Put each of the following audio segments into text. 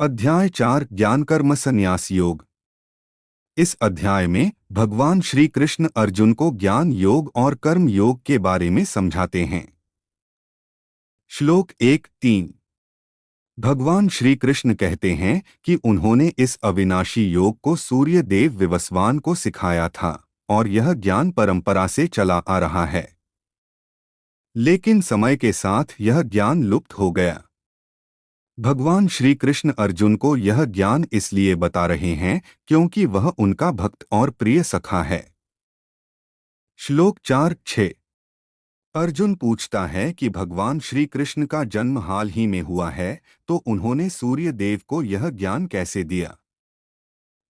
अध्याय 4 ज्ञान कर्म संन्यास योग। इस अध्याय में भगवान श्री कृष्ण अर्जुन को ज्ञान योग और कर्म योग के बारे में समझाते हैं। श्लोक 1-3। भगवान श्री कृष्ण कहते हैं कि उन्होंने इस अविनाशी योग को सूर्य देव विवस्वान को सिखाया था और यह ज्ञान परंपरा से चला आ रहा है, लेकिन समय के साथ यह ज्ञान लुप्त हो गया। भगवान श्री कृष्ण अर्जुन को यह ज्ञान इसलिए बता रहे हैं क्योंकि वह उनका भक्त और प्रिय सखा है। श्लोक 4-6। अर्जुन पूछता है कि भगवान श्री कृष्ण का जन्म हाल ही में हुआ है, तो उन्होंने सूर्य देव को यह ज्ञान कैसे दिया?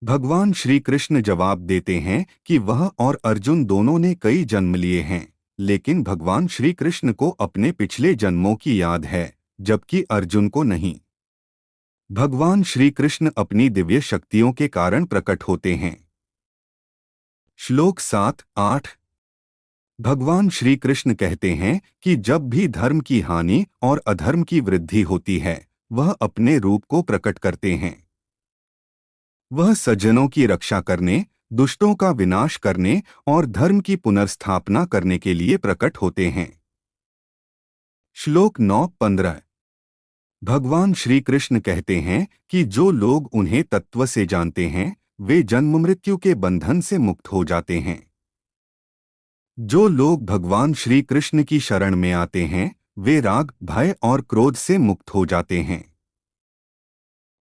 भगवान श्री कृष्ण जवाब देते हैं कि वह और अर्जुन दोनों ने कई जन्म लिए हैं, लेकिन भगवान श्री कृष्ण को अपने पिछले जन्मों की याद है, जबकि अर्जुन को नहीं। भगवान श्री कृष्ण अपनी दिव्य शक्तियों के कारण प्रकट होते हैं। श्लोक 7-8। भगवान श्री कृष्ण कहते हैं कि जब भी धर्म की हानि और अधर्म की वृद्धि होती है, वह अपने रूप को प्रकट करते हैं। वह सज्जनों की रक्षा करने, दुष्टों का विनाश करने और धर्म की पुनर्स्थापना करने के लिए प्रकट होते हैं। श्लोक 9-15। भगवान श्री कृष्ण कहते हैं कि जो लोग उन्हें तत्व से जानते हैं, वे जन्म मृत्यु के बंधन से मुक्त हो जाते हैं। जो लोग भगवान श्री कृष्ण की शरण में आते हैं, वे राग, भय और क्रोध से मुक्त हो जाते हैं।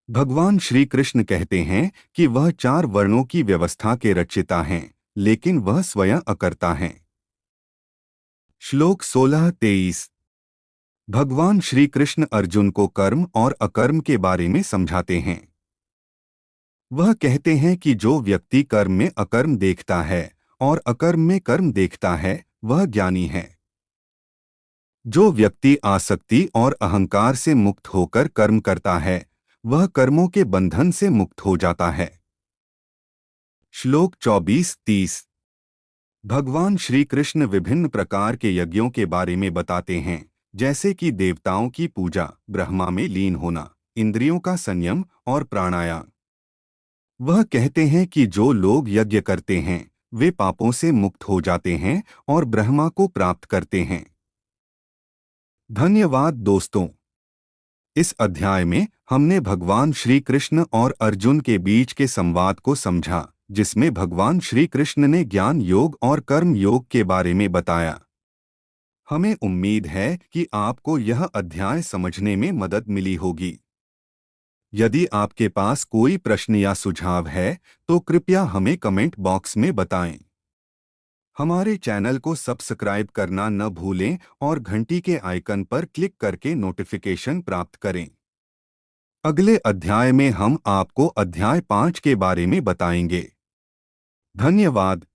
भगवान श्री कृष्ण कहते हैं कि वह 4 वर्णों की व्यवस्था के रचयिता हैं, लेकिन वह स्वयं अकर्ता हैं। श्लोक 16-23। भगवान श्री कृष्ण अर्जुन को कर्म और अकर्म के बारे में समझाते हैं। वह कहते हैं कि जो व्यक्ति कर्म में अकर्म देखता है और अकर्म में कर्म देखता है, वह ज्ञानी है। जो व्यक्ति आसक्ति और अहंकार से मुक्त होकर कर्म करता है, वह कर्मों के बंधन से मुक्त हो जाता है। श्लोक 24-30। भगवान श्री कृष्ण विभिन्न प्रकार के यज्ञों के बारे में बताते हैं, जैसे कि देवताओं की पूजा, ब्रह्मा में लीन होना, इंद्रियों का संयम और प्राणायाम। वह कहते हैं कि जो लोग यज्ञ करते हैं, वे पापों से मुक्त हो जाते हैं और ब्रह्मा को प्राप्त करते हैं। धन्यवाद दोस्तों। इस अध्याय में हमने भगवान श्री कृष्ण और अर्जुन के बीच के संवाद को समझा, जिसमें भगवान श्री कृष्ण ने ज्ञान योग और कर्म योग के बारे में बताया। हमें उम्मीद है कि आपको यह अध्याय समझने में मदद मिली होगी। यदि आपके पास कोई प्रश्न या सुझाव है, तो कृपया हमें कमेंट बॉक्स में बताएं। हमारे चैनल को सब्सक्राइब करना न भूलें और घंटी के आइकन पर क्लिक करके नोटिफिकेशन प्राप्त करें। अगले अध्याय में हम आपको अध्याय 5 के बारे में बताएंगे। धन्यवाद।